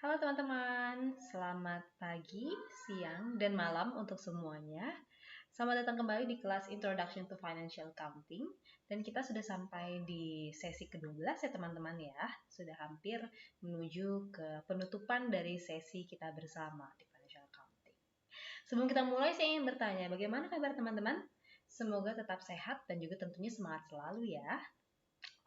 Halo teman-teman, selamat pagi, siang, dan malam untuk semuanya. Selamat datang kembali di kelas Introduction to Financial Accounting. Dan kita sudah sampai di sesi ke-12 ya teman-teman ya. Sudah hampir menuju ke penutupan dari sesi kita bersama di Financial Accounting. Sebelum kita mulai, saya ingin bertanya, bagaimana kabar teman-teman? Semoga tetap sehat dan juga tentunya semangat selalu ya.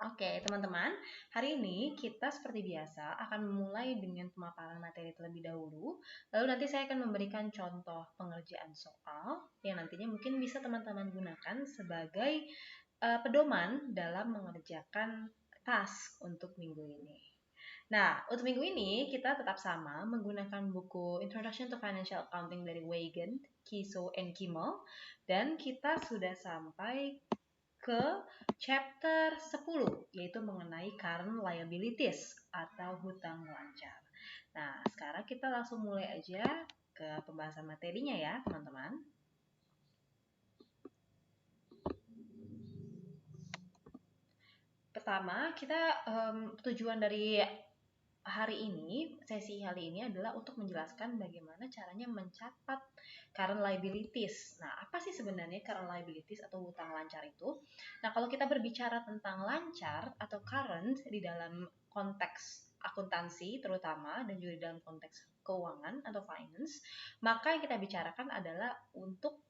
Oke, teman-teman, hari ini kita seperti biasa akan memulai dengan pemaparan materi terlebih dahulu. Lalu nanti saya akan memberikan contoh pengerjaan soal yang nantinya mungkin bisa teman-teman gunakan sebagai pedoman dalam mengerjakan task untuk minggu ini. Nah, untuk minggu ini kita tetap sama menggunakan buku Introduction to Financial Accounting dari Weigand, Kiso, and Kimmel. Dan kita sudah sampai ke chapter 10, yaitu mengenai current liabilities atau hutang lancar. Nah, sekarang kita langsung mulai aja ke pembahasan materinya ya, teman-teman. Pertama, tujuan dari sesi hari ini adalah untuk menjelaskan bagaimana caranya mencatat current liabilities. Nah, apa sih sebenarnya current liabilities atau hutang lancar itu? Nah, kalau kita berbicara tentang lancar atau current di dalam konteks akuntansi terutama dan juga di dalam konteks keuangan atau finance, maka yang kita bicarakan adalah untuk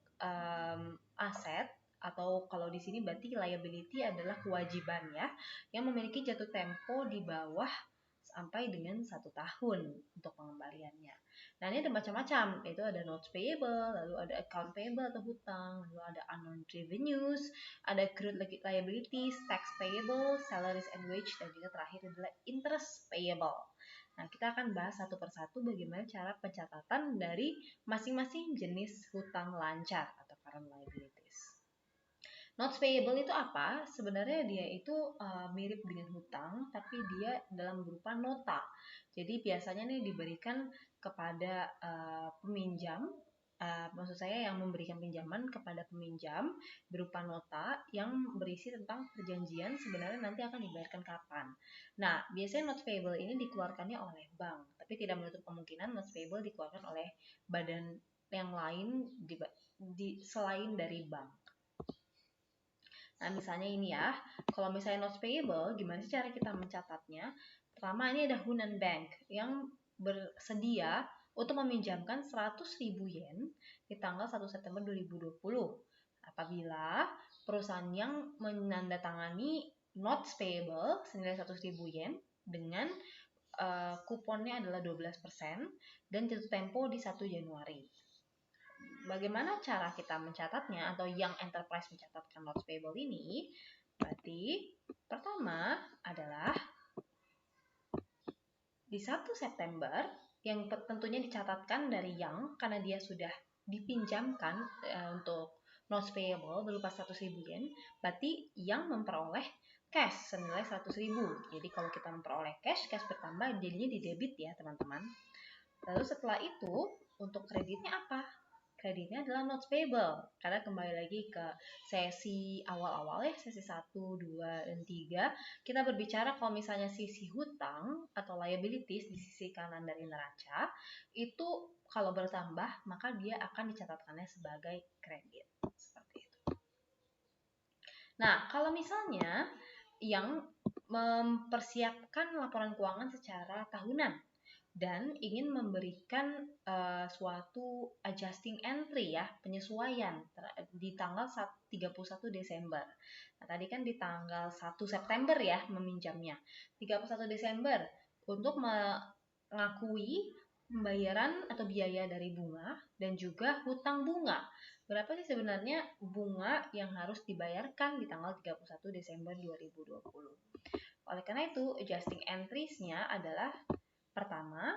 aset atau kalau di sini berarti liability adalah kewajiban ya yang memiliki jatuh tempo di bawah sampai dengan 1 tahun untuk pengembaliannya. Nah, ini ada macam-macam, yaitu ada notes payable, lalu ada account payable atau hutang, lalu ada unknown revenues, ada accrued liabilities, tax payable, salaries and wage, dan juga terakhir adalah interest payable. Nah, kita akan bahas satu persatu bagaimana cara pencatatan dari masing-masing jenis hutang lancar atau current liabilities. Notes payable itu apa? Sebenarnya dia itu mirip dengan hutang, tapi dia dalam berupa nota. Jadi biasanya nih diberikan kepada peminjam, maksud saya yang memberikan pinjaman kepada peminjam berupa nota yang berisi tentang perjanjian sebenarnya nanti akan dibayarkan kapan. Nah, biasanya notes payable ini dikeluarkannya oleh bank, tapi tidak menutup kemungkinan notes payable dikeluarkan oleh badan yang lain selain dari bank. Nah, misalnya ini ya, kalau misalnya notes payable, gimana sih cara kita mencatatnya? Pertama, ini ada Hunan Bank yang bersedia untuk meminjamkan 100.000 yen di tanggal 1 September 2020. Apabila perusahaan yang menandatangani notes payable senilai 100.000 yen dengan kuponnya adalah 12% dan jatuh tempo di 1 Januari. Bagaimana cara kita mencatatnya atau Young Enterprise mencatatkan notes payable ini? Berarti pertama adalah di 1 September yang tentunya dicatatkan dari Young karena dia sudah dipinjamkan untuk notes payable berupa 100.000 yen, berarti Young memperoleh cash senilai 100.000. Jadi kalau kita memperoleh cash bertambah jadinya di debit ya teman-teman. Lalu setelah itu untuk kreditnya apa? Kreditnya adalah notes payable, karena kembali lagi ke sesi awal-awal ya, sesi 1, 2, dan 3, kita berbicara kalau misalnya sisi hutang atau liabilities di sisi kanan dari neraca, itu kalau bertambah, maka dia akan dicatatkannya sebagai kredit. Seperti itu. Nah, kalau misalnya yang mempersiapkan laporan keuangan secara tahunan, dan ingin memberikan suatu adjusting entry ya, penyesuaian di tanggal 31 Desember. Nah, tadi kan di tanggal 1 September ya meminjamnya. 31 Desember untuk mengakui pembayaran atau biaya dari bunga dan juga hutang bunga. Berapa sih sebenarnya bunga yang harus dibayarkan di tanggal 31 Desember 2020. Oleh karena itu, adjusting entries-nya adalah pertama,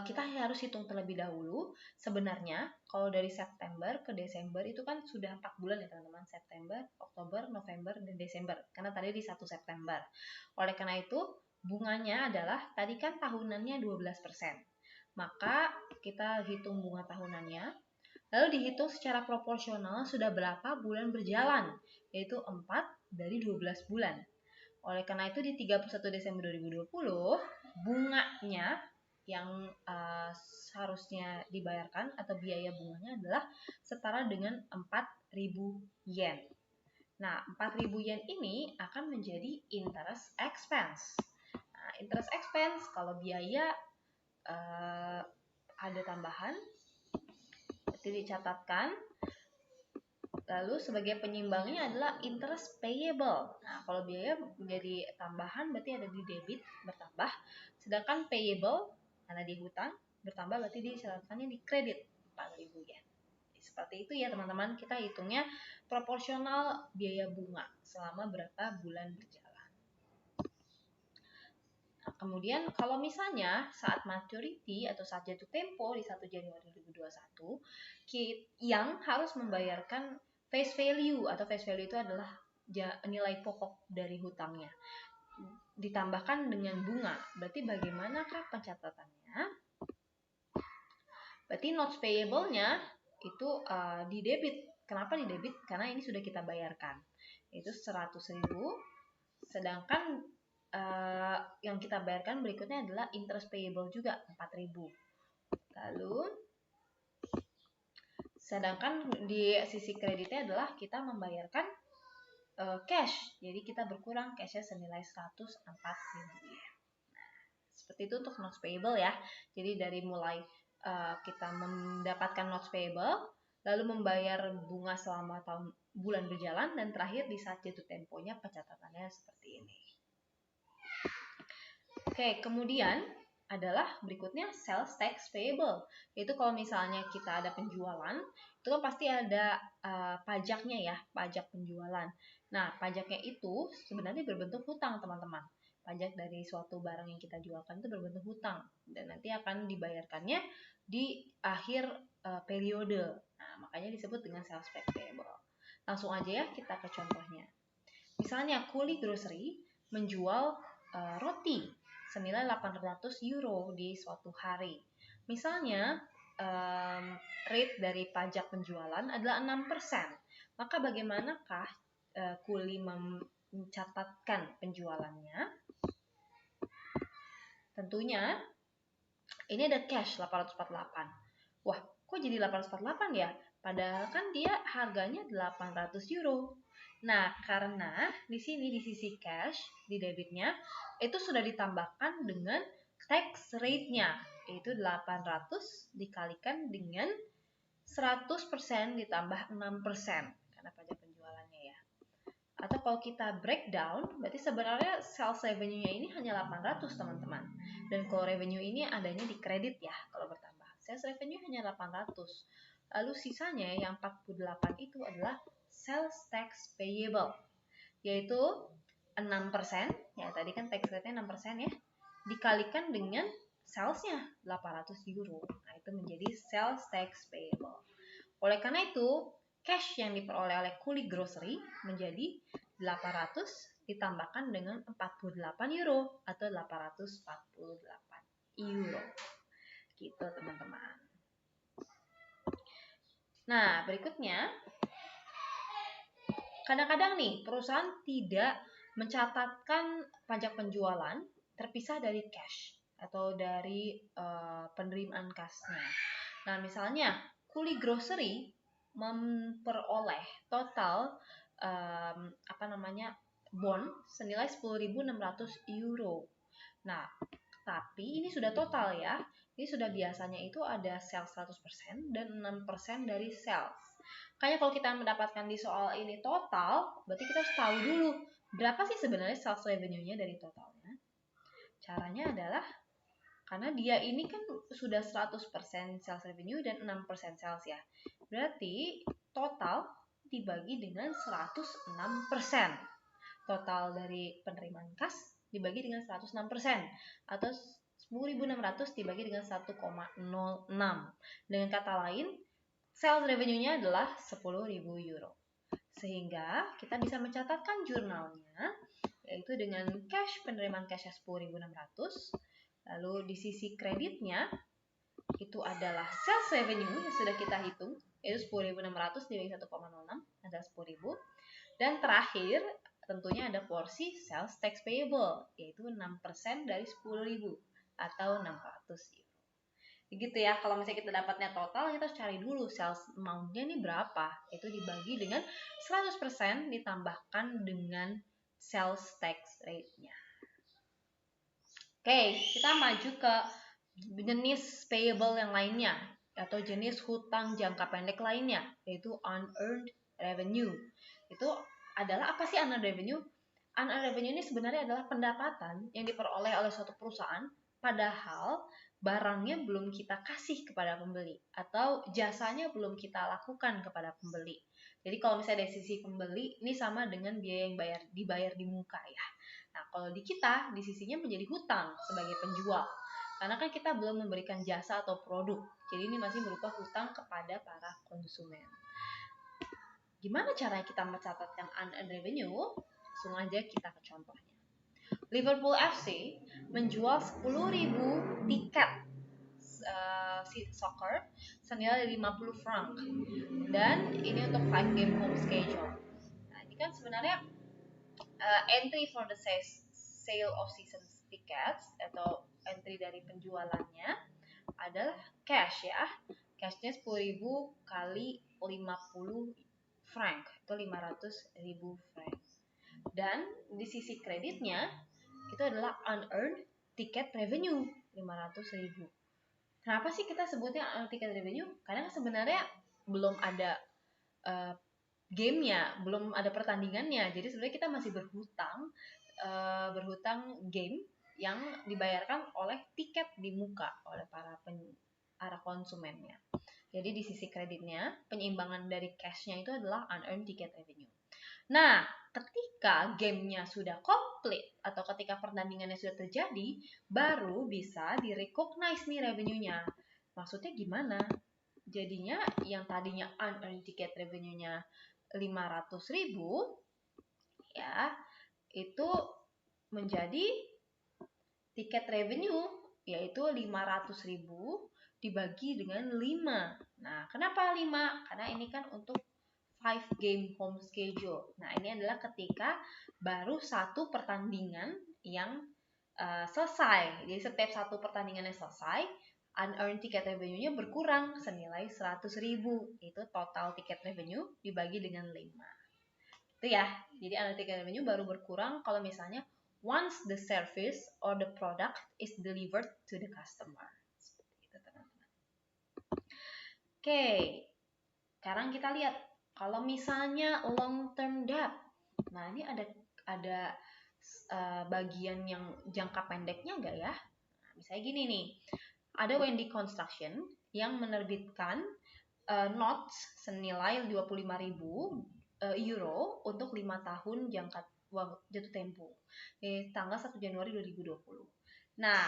kita harus hitung terlebih dahulu. Sebenarnya, kalau dari September ke Desember itu kan sudah 4 bulan ya teman-teman. September, Oktober, November, dan Desember. Karena tadi di 1 September. Oleh karena itu, bunganya adalah, tadi kan tahunannya 12%. Maka kita hitung bunga tahunannya. Lalu dihitung secara proporsional sudah berapa bulan berjalan. Yaitu 4 dari 12 bulan. Oleh karena itu di 31 Desember 2020, bunganya yang seharusnya dibayarkan atau biaya bunganya adalah setara dengan 4.000 yen. Nah, 4.000 yen ini akan menjadi interest expense. Nah, interest expense kalau biaya ada tambahan, berarti dicatatkan. Lalu sebagai penyimbangnya adalah interest payable. Nah, kalau biaya menjadi tambahan berarti ada di debit bertambah, sedangkan payable karena di hutang bertambah berarti dicatatkannya di kredit 4.000 yen. Seperti itu ya teman-teman, kita hitungnya proporsional biaya bunga selama berapa bulan berjalan. Nah, kemudian kalau misalnya saat maturity atau saat jatuh tempo di 1 Januari 2021, yang harus membayarkan face value, atau face value itu adalah nilai pokok dari hutangnya, ditambahkan dengan bunga. Berarti bagaimanakah pencatatannya? Berarti notes payable-nya itu di debit. Kenapa di debit? Karena ini sudah kita bayarkan. Itu 100.000. Sedangkan yang kita bayarkan berikutnya adalah interest payable juga 4.000. Lalu sedangkan di sisi kreditnya adalah kita membayarkan cash. Jadi kita berkurang cashnya senilai 104.000 yen. Seperti itu untuk notes payable ya. Jadi dari mulai kita mendapatkan notes payable, lalu membayar bunga selama bulan berjalan, dan terakhir di saat jatuh temponya pencatatannya seperti ini. Oke, kemudian adalah berikutnya sales tax payable. Yaitu kalau misalnya kita ada penjualan, itu kan pasti ada pajaknya ya, pajak penjualan. Nah, pajaknya itu sebenarnya berbentuk hutang, teman-teman. Pajak dari suatu barang yang kita jualkan itu berbentuk hutang, dan nanti akan dibayarkannya di akhir periode. Nah, makanya disebut dengan sales tax payable. Langsung aja ya kita ke contohnya. Misalnya Kuli Grocery menjual roti senilai 800 euro di suatu hari. Misalnya rate dari pajak penjualan adalah 6%. Maka bagaimanakah Kuli mencatatkan penjualannya? Tentunya ini ada cash 848. Wah, kok jadi 848 ya? Padahal kan dia harganya 800 euro. Nah, karena di sini di sisi cash, di debitnya, itu sudah ditambahkan dengan tax rate-nya, yaitu 800 dikalikan dengan 100% ditambah 6%, karena pajak penjualannya ya. Atau kalau kita breakdown, berarti sebenarnya sales revenue-nya ini hanya 800, teman-teman. Dan kalau revenue ini adanya di kredit ya, kalau bertambah. Sales revenue hanya 800. Lalu sisanya yang 48 itu adalah sales tax payable, yaitu 6%, ya tadi kan tax rate-nya 6% ya, dikalikan dengan sales-nya 800 euro. Nah, itu menjadi sales tax payable. Oleh karena itu, cash yang diperoleh oleh Kuli Grocery menjadi 800 ditambahkan dengan 48 euro atau 848 euro. Gitu teman-teman. Nah, berikutnya, kadang-kadang nih perusahaan tidak mencatatkan pajak penjualan terpisah dari cash atau dari penerimaan kasnya. Nah, misalnya Kuli Grocery memperoleh total bond senilai 10.600 euro. Nah, tapi ini sudah total ya. Ini sudah biasanya itu ada sales 100% dan 6% dari sales. Makanya kalau kita mendapatkan di soal ini total, berarti kita harus tahu dulu berapa sih sebenarnya sales revenue-nya dari totalnya. Caranya adalah karena dia ini kan sudah 100% sales revenue dan 6% sales ya. Berarti total dibagi dengan 106%. Total dari penerimaan kas dibagi dengan 106%. Atau 10.600 dibagi dengan 1,06. Dengan kata lain, sales revenue-nya adalah 10.000 euro. Sehingga kita bisa mencatatkan jurnalnya, yaitu dengan cash, penerimaan cashnya 10.600. Lalu di sisi kreditnya, itu adalah sales revenue yang sudah kita hitung, yaitu 10.600 dibagi 1,06 adalah 10.000. Dan terakhir, tentunya ada porsi sales tax payable, yaitu 6% dari 10.000. atau 600 euro. Begitu ya, kalau misalnya kita dapatnya total, kita harus cari dulu sales amount-nya ini berapa. Itu dibagi dengan 100% ditambahkan dengan sales tax rate-nya. Oke, kita maju ke jenis payable yang lainnya, atau jenis hutang jangka pendek lainnya, yaitu unearned revenue. Itu adalah apa sih unearned revenue? Unearned revenue ini sebenarnya adalah pendapatan yang diperoleh oleh suatu perusahaan padahal barangnya belum kita kasih kepada pembeli atau jasanya belum kita lakukan kepada pembeli. Jadi kalau misalnya dari sisi pembeli, ini sama dengan biaya yang dibayar di muka ya. Nah, kalau di kita, di sisinya menjadi hutang sebagai penjual. Karena kan kita belum memberikan jasa atau produk. Jadi ini masih berupa hutang kepada para konsumen. Gimana caranya kita mencatat yang unearned revenue? Langsung aja kita ke contohnya. Liverpool FC menjual 10.000 tiket soccer senilai 50 franc. Dan ini untuk 5 game home schedule. Nah, ini kan sebenarnya entry for the sale of season tickets atau entry dari penjualannya adalah cash ya. Cashnya 10.000 kali 50 franc, itu 500.000 franc. Dan di sisi kreditnya itu adalah unearned ticket revenue 500.000. Kenapa sih kita sebutnya unearned ticket revenue? Karena sebenarnya belum ada gamenya, belum ada pertandingannya. Jadi sebenarnya kita masih berhutang game yang dibayarkan oleh tiket di muka oleh para konsumennya. Jadi di sisi kreditnya, penyeimbangan dari cash-nya itu adalah unearned ticket revenue. Nah, ketika gamenya sudah komplit atau ketika pertandingannya sudah terjadi, baru bisa direcognize nih revenue-nya. Maksudnya gimana? Jadinya yang tadinya unearned ticket revenue-nya 500.000 ya, itu menjadi tiket revenue yaitu 500.000 dibagi dengan 5. Nah, kenapa 5? Karena ini kan untuk 5 game home schedule. Nah, ini adalah ketika baru satu pertandingan yang selesai. Jadi setiap satu pertandingan yang selesai, unearned ticket revenue-nya berkurang senilai 100.000. Itu total tiket revenue dibagi dengan 5. Itu ya. Jadi unearned ticket revenue baru berkurang kalau misalnya once the service or the product is delivered to the customer. Seperti itu, teman-teman. Oke. Sekarang kita lihat kalau misalnya long term debt. Nah, ini ada bagian yang jangka pendeknya enggak ya? Nah, misalnya gini nih. Ada Wendy Construction yang menerbitkan notes senilai 25.000 euro untuk 5 tahun jangka jatuh tempo di tanggal 1 Januari 2020. Nah,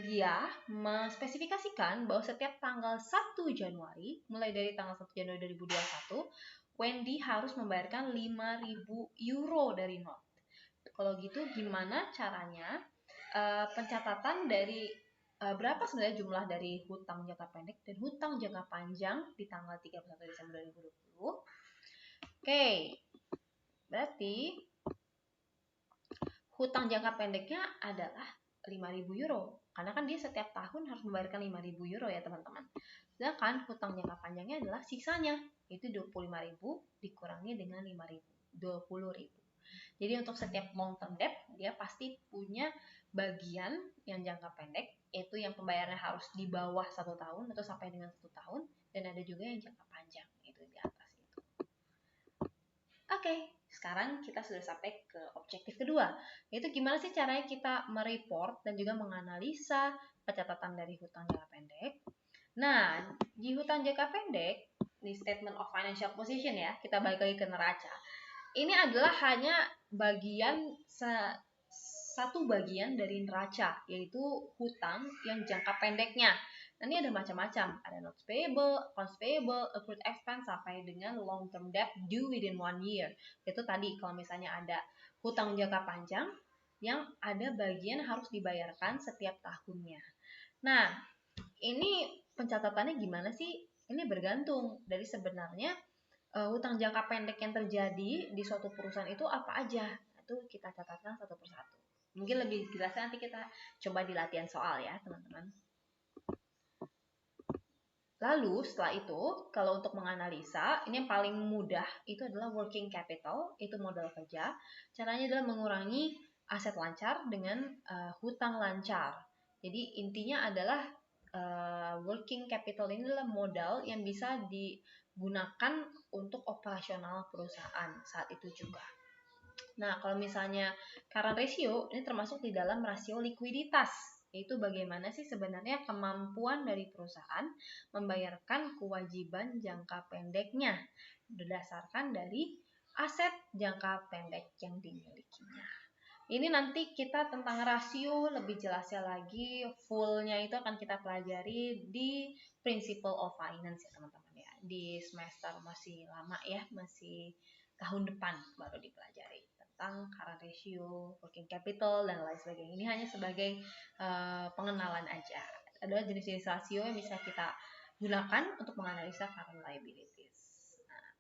dia mengspesifikasikan bahwa setiap tanggal 1 Januari, mulai dari tanggal 1 Januari 2021, Wendy harus membayarkan 5.000 euro dari note. Kalau gitu gimana caranya pencatatan dari berapa sebenarnya jumlah dari hutang jangka pendek dan hutang jangka panjang di tanggal 31 Desember 2020? Oke, berarti hutang jangka pendeknya adalah 5.000 euro. Karena kan dia setiap tahun harus membayarkan 5.000 euro ya teman-teman. Sedangkan hutang jangka panjangnya adalah sisanya, itu 25.000 dikurangi dengan 5.000, 20.000. Jadi untuk setiap long term debt, dia pasti punya bagian yang jangka pendek, yaitu yang pembayarannya harus di bawah 1 tahun atau sampai dengan 1 tahun, dan ada juga yang jangka panjang, itu di atas itu. Oke, sekarang kita sudah sampai ke objektif kedua, yaitu gimana sih caranya kita mereport dan juga menganalisa pencatatan dari hutang jangka pendek. Nah, di hutang jangka pendek, di statement of financial position ya, kita balik lagi ke neraca. Ini adalah hanya satu bagian dari neraca, yaitu hutang yang jangka pendeknya. Nah, ini ada macam-macam. Ada notes payable, accounts payable, accrued expense, sampai dengan long term debt due within 1 year. Itu tadi kalau misalnya ada hutang jangka panjang yang ada bagian harus dibayarkan setiap tahunnya. Nah, ini pencatatannya gimana sih? Ini bergantung dari sebenarnya hutang jangka pendek yang terjadi di suatu perusahaan itu apa aja. Itu kita catatkan satu persatu. Mungkin lebih jelasnya nanti kita coba di latihan soal ya, teman-teman. Lalu setelah itu, kalau untuk menganalisa, ini yang paling mudah itu adalah working capital, itu modal kerja. Caranya adalah mengurangi aset lancar dengan hutang lancar. Jadi intinya adalah working capital ini adalah modal yang bisa digunakan untuk operasional perusahaan saat itu juga. Nah, kalau misalnya current ratio, ini termasuk di dalam rasio likuiditas, yaitu bagaimana sih sebenarnya kemampuan dari perusahaan membayarkan kewajiban jangka pendeknya berdasarkan dari aset jangka pendek yang dimilikinya. Ini nanti kita tentang rasio lebih jelasnya lagi, fullnya itu akan kita pelajari di Principle of Finance ya teman-teman ya. Di semester masih lama ya, masih tahun depan baru dipelajari tentang current ratio, working capital, dan lain sebagainya. Ini hanya sebagai pengenalan aja. Adalah jenis-jenis rasio yang bisa kita gunakan untuk menganalisa current liabilities. Nah,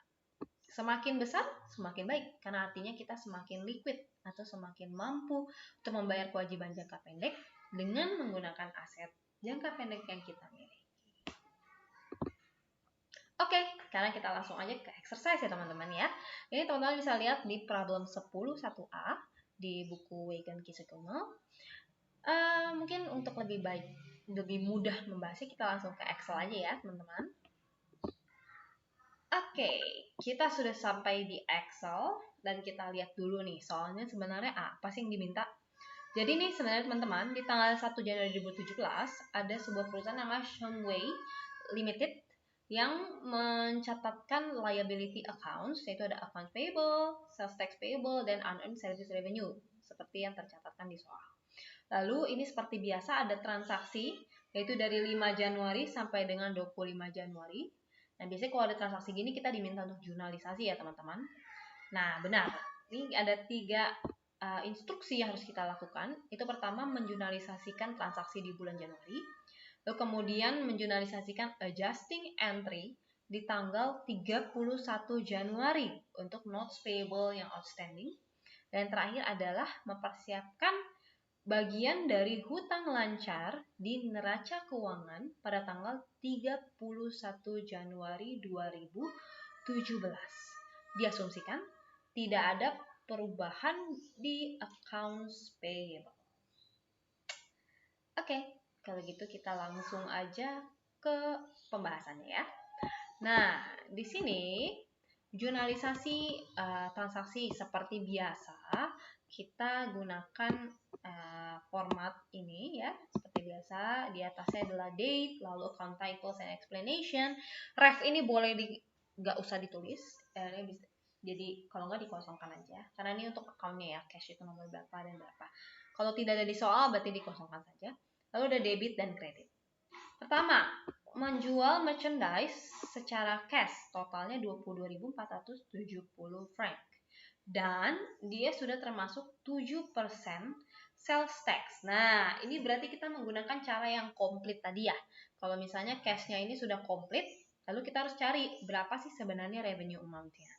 semakin besar, semakin baik, karena artinya kita semakin liquid atau semakin mampu untuk membayar kewajiban jangka pendek dengan menggunakan aset jangka pendek yang kita miliki. Oke, sekarang kita langsung aja ke exercise ya teman-teman ya. Ini teman-teman bisa lihat di problem 10.1a di buku Wagen Kisekono. Mungkin untuk lebih baik, lebih mudah membahasnya, kita langsung ke Excel aja ya teman-teman. Oke, kita sudah sampai di Excel dan kita lihat dulu nih soalnya sebenarnya apa sih yang diminta. Jadi nih sebenarnya teman-teman di tanggal 1 Januari 2017 ada sebuah perusahaan namanya Shunwei Limited yang mencatatkan liability accounts, yaitu ada account payable, sales tax payable, dan unearned service revenue seperti yang tercatatkan di soal. Lalu ini seperti biasa ada transaksi yaitu dari 5 Januari sampai dengan 25 Januari. Nah, biasanya kalau ada transaksi gini kita diminta untuk jurnalisasi ya teman-teman. Nah, benar. Ini ada 3 instruksi yang harus kita lakukan. Itu pertama menjurnalisasikan transaksi di bulan Januari. Lalu kemudian menjurnalisasikan adjusting entry di tanggal 31 Januari untuk notes payable yang outstanding. Dan terakhir adalah mempersiapkan bagian dari hutang lancar di neraca keuangan pada tanggal 31 Januari 2017. Diasumsikan tidak ada perubahan di accounts payable. Oke, kalau gitu kita langsung aja ke pembahasannya ya. Nah, di sini jurnalisasi transaksi seperti biasa kita gunakan format ini ya, seperti biasa. Di atasnya adalah date, lalu account titles and explanation. Ref ini boleh nggak usah ditulis, ini bisa, jadi kalau nggak dikosongkan aja, karena ini untuk accountnya ya, cash itu nomor berapa dan berapa. Kalau tidak ada di soal berarti dikosongkan saja. Lalu ada debit dan kredit. Pertama, menjual merchandise secara cash totalnya 22.470 franc. Dan dia sudah termasuk 7% sales tax. Nah, ini berarti kita menggunakan cara yang komplit tadi ya. Kalau misalnya cashnya ini sudah komplit, lalu kita harus cari berapa sih sebenarnya revenue amount-nya.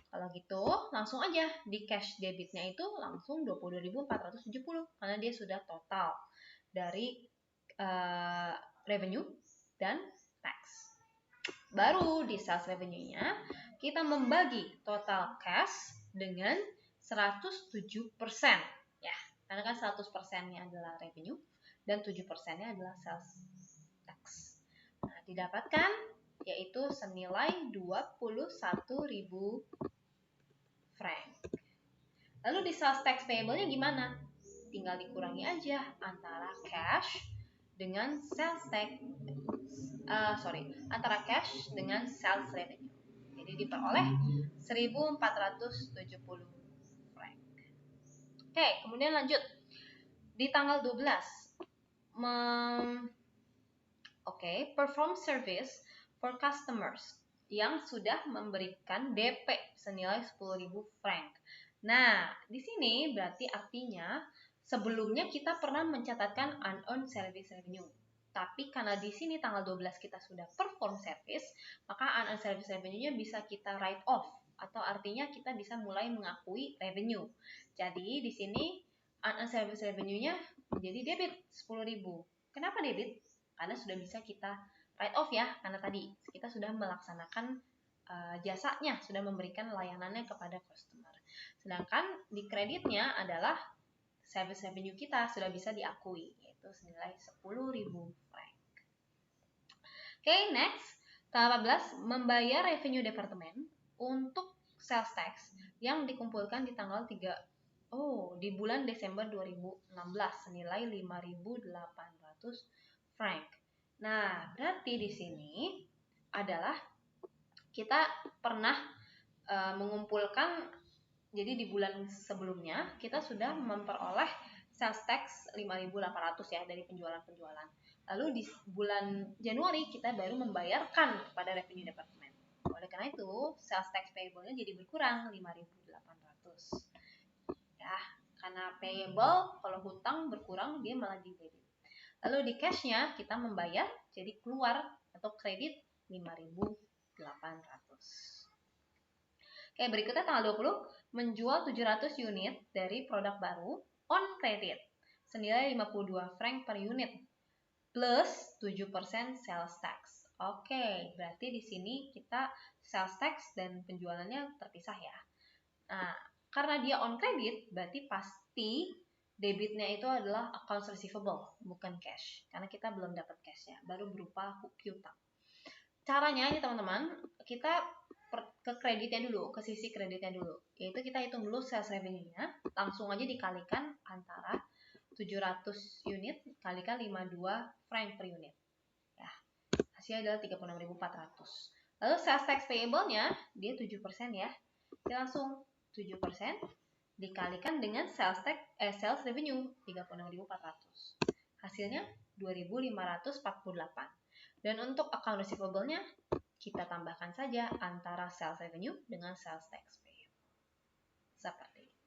Kalau gitu, langsung aja di cash debitnya itu langsung 22.470 karena dia sudah total dari revenue dan tax. Baru di sales revenue-nya kita membagi total cash dengan 107% ya. Karena kan 100%-nya adalah revenue dan 7%-nya adalah sales tax. Nah, didapatkan yaitu senilai 21.000 franc. Lalu di sales tax payable-nya gimana? Tinggal dikurangi aja antara cash dengan sales tax, antara cash dengan sales revenue. Jadi diperoleh 1.470 franc. Oke, kemudian lanjut. Di tanggal 12, perform service for customers yang sudah memberikan DP senilai 10.000 franc. Nah, di sini berarti artinya sebelumnya kita pernah mencatatkan unearned service revenue. Tapi karena di sini tanggal 12 kita sudah perform service, maka unearned service revenue-nya bisa kita write off, atau artinya kita bisa mulai mengakui revenue. Jadi di sini unearned service revenue-nya menjadi debit 10.000. Kenapa debit? Karena sudah bisa kita write off ya, karena tadi kita sudah melaksanakan jasanya, sudah memberikan layanannya kepada customer. Sedangkan di kreditnya adalah service revenue kita sudah bisa diakui, yaitu senilai 10.000 franc. Oke, next. Tanggal 14, membayar revenue departemen untuk sales tax yang dikumpulkan di tanggal 3 di bulan Desember 2016 senilai 5.800 franc. Nah, berarti di sini adalah kita pernah mengumpulkan, jadi di bulan sebelumnya kita sudah memperoleh sales tax 5.800 ya dari penjualan-penjualan. Lalu di bulan Januari kita baru membayarkan kepada revenue department. Oleh karena itu, sales tax payable-nya jadi berkurang 5.800. Ya, karena payable kalau hutang berkurang dia malah di debit. Lalu di cash-nya kita membayar jadi keluar atau kredit 5.800. Oke, berikutnya tanggal 20 menjual 700 unit dari produk baru on credit senilai 52 franc per unit plus 7% sales tax. Oke, berarti di sini kita sales tax dan penjualannya terpisah ya. Nah, karena dia on credit, berarti pasti debitnya itu adalah accounts receivable, bukan cash. Karena kita belum dapat cashnya, baru berupa piutang. Caranya ini teman-teman, kita ke kreditnya dulu, ke sisi kreditnya dulu. Yaitu kita hitung dulu sales revenue-nya, langsung aja dikalikan antara 700 unit kalikan 52 franc per unit. Ya, hasilnya adalah 36.400. Lalu sales tax payable-nya dia 7% ya. Kita langsung 7% dikalikan dengan sales revenue 36.400. Hasilnya 2.548. Dan untuk account receivable-nya kita tambahkan saja antara sales revenue dengan sales tax payable. Seperti itu.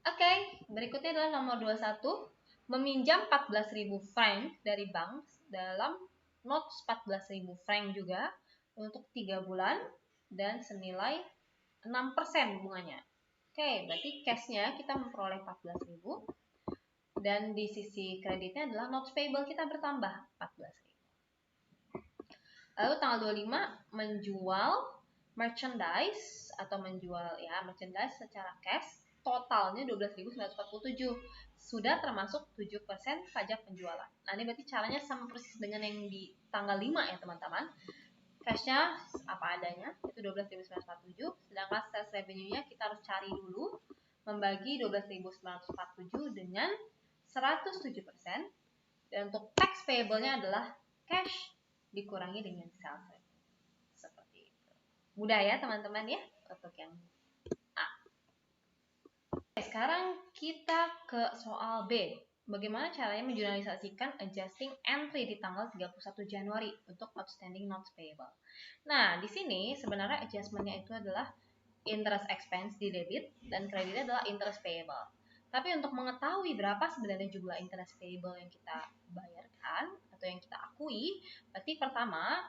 Oke, berikutnya adalah nomor 21, meminjam 14.000 franc dari bank dalam notes 14.000 franc juga untuk 3 bulan dan senilai 6% bunganya. Oke, berarti cash-nya kita memperoleh 14.000 dan di sisi kreditnya adalah notes payable kita bertambah 14.000. Lalu tanggal 25 menjual merchandise atau menjual merchandise secara cash totalnya 12.947, sudah termasuk 7% pajak penjualan. Nah, ini berarti caranya sama persis dengan yang di tanggal 5 ya teman-teman. Cashnya apa adanya, itu 12.947, sedangkan sales revenue-nya kita harus cari dulu, membagi 12.947 dengan 107%, dan untuk tax payable-nya adalah cash dikurangi dengan sales revenue. Seperti itu. Mudah ya teman-teman ya untuk yang A. Sekarang kita ke soal B. Bagaimana caranya menjurnalisasikan adjusting entry di tanggal 31 Januari untuk outstanding notes payable. Nah, di sini sebenarnya adjustment-nya itu adalah interest expense di debit dan kreditnya adalah interest payable. Tapi untuk mengetahui berapa sebenarnya jumlah interest payable yang kita bayarkan atau yang kita akui, berarti pertama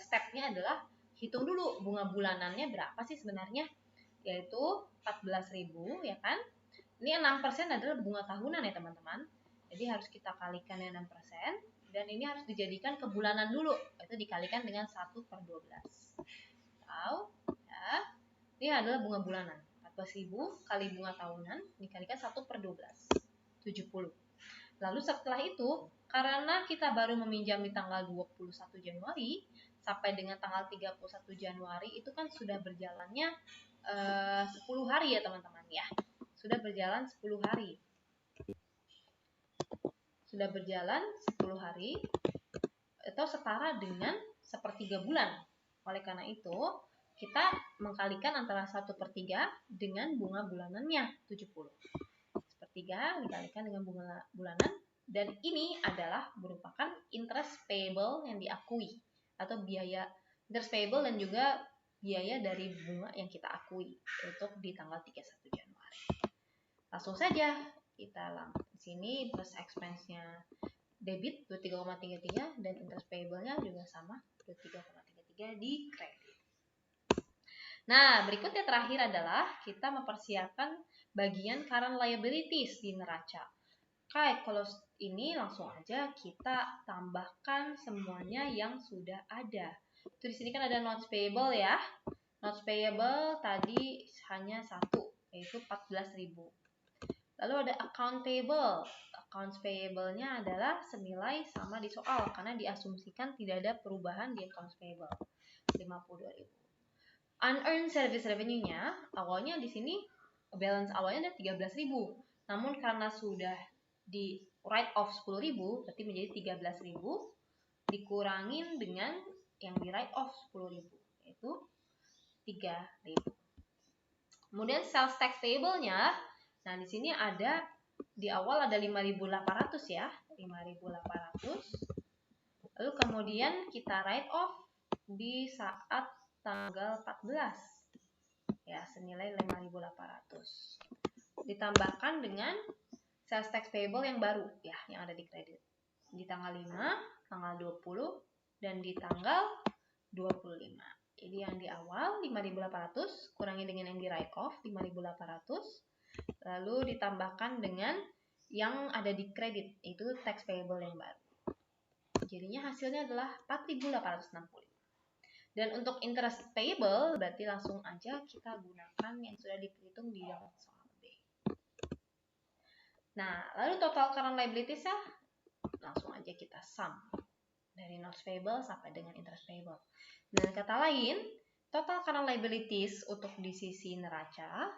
step-nya adalah hitung dulu bunga bulanannya berapa sih sebenarnya, yaitu 14.000 ya kan. Ini 6% adalah bunga tahunan ya teman-teman. Jadi harus kita kalikan yang 6%, dan ini harus dijadikan ke bulanan dulu, yaitu dikalikan dengan 1/12. Atau ya, ini adalah bunga bulanan. 14.000 kali bunga tahunan dikalikan 1/12, 70. Lalu setelah itu, karena kita baru meminjam di tanggal 21 Januari sampai dengan tanggal 31 Januari itu kan sudah berjalannya 10 hari ya teman-teman ya. Sudah berjalan 10 hari. Sudah berjalan 10 hari atau setara dengan 1/3 bulan. Oleh karena itu, kita mengkalikan antara 1/3 dengan bunga bulanannya 70. 1/3 dikalikan dengan bunga bulanan, dan ini adalah merupakan interest payable yang diakui atau biaya interest payable dan juga biaya dari bunga yang kita akui untuk di tanggal 31 Januari. Langsung saja kita di sini interest expense-nya debit 23,33 dan interest payable-nya juga sama 23,33 di kredit. Nah, berikutnya terakhir adalah kita mempersiapkan bagian current liabilities di neraca. Oke, kalau ini langsung aja kita tambahkan semuanya yang sudah ada. Itu di sini kan ada notes payable ya. Notes payable tadi hanya satu, yaitu 14.000. Lalu ada account payable. Accounts payable-nya adalah senilai sama di soal karena diasumsikan tidak ada perubahan di accounts payable. 52.000. Unearned service revenue-nya awalnya di sini balance awalnya ada 13.000. Namun karena sudah di write off 10.000 berarti menjadi 13.000 dikurangin dengan yang di write off 10.000 yaitu 3.000. Kemudian sales tax payable-nya, nah di sini ada di awal ada 5.800 ya, 5.800. Lalu kemudian kita write off di saat tanggal 14 ya, senilai 5.800. Ditambahkan dengan sales tax payable yang baru ya, yang ada di kredit. Di tanggal 5, tanggal 20, dan di tanggal 25. Jadi yang di awal 5.800 kurangi dengan yang di write off 5.800, lalu ditambahkan dengan yang ada di kredit, itu tax payable yang baru. Jadinya hasilnya adalah 4.865. Dan untuk interest payable berarti langsung aja kita gunakan yang sudah dihitung di dalam soal B. Nah, lalu total current liabilities ya, langsung aja kita sum dari notes payable sampai dengan interest payable. Dengan kata lain, total current liabilities untuk di sisi neraca,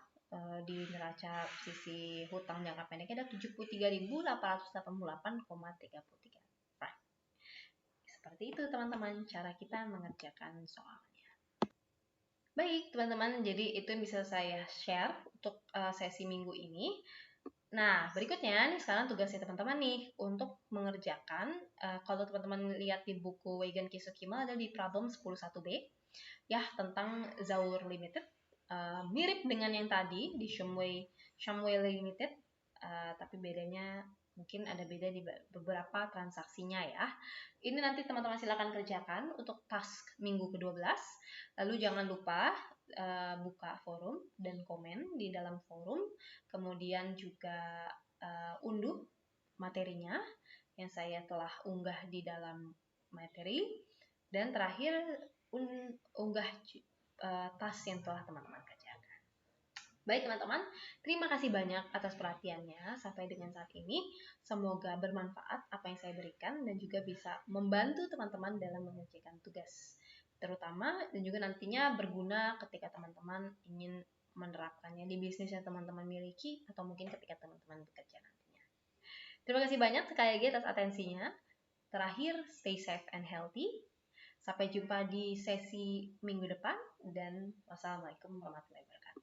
di neraca sisi hutang jangka pendeknya ada 73.888,33. Seperti itu teman-teman cara kita mengerjakan soalnya. Baik teman-teman, jadi itu yang bisa saya share untuk sesi minggu ini. Nah, berikutnya nih sekarang tugasnya teman-teman nih untuk mengerjakan, kalau teman-teman lihat di buku Weigen Kisukima ada di problem 11b ya tentang Zaur Limited, mirip dengan yang tadi di Shumway Limited, tapi bedanya mungkin ada beda di beberapa transaksinya ya. Ini nanti teman-teman silakan kerjakan untuk task minggu ke-12. Lalu jangan lupa buka forum dan komen di dalam forum. Kemudian juga unduh materinya yang saya telah unggah di dalam materi. Dan terakhir unggah task yang telah teman-teman kerjakan. Baik teman-teman, terima kasih banyak atas perhatiannya sampai dengan saat ini. Semoga bermanfaat apa yang saya berikan dan juga bisa membantu teman-teman dalam mengerjakan tugas. Terutama dan juga nantinya berguna ketika teman-teman ingin menerapkannya di bisnis yang teman-teman miliki atau mungkin ketika teman-teman bekerja nantinya. Terima kasih banyak sekali lagi atas atensinya. Terakhir, stay safe and healthy. Sampai jumpa di sesi minggu depan dan wassalamualaikum warahmatullahi wabarakatuh.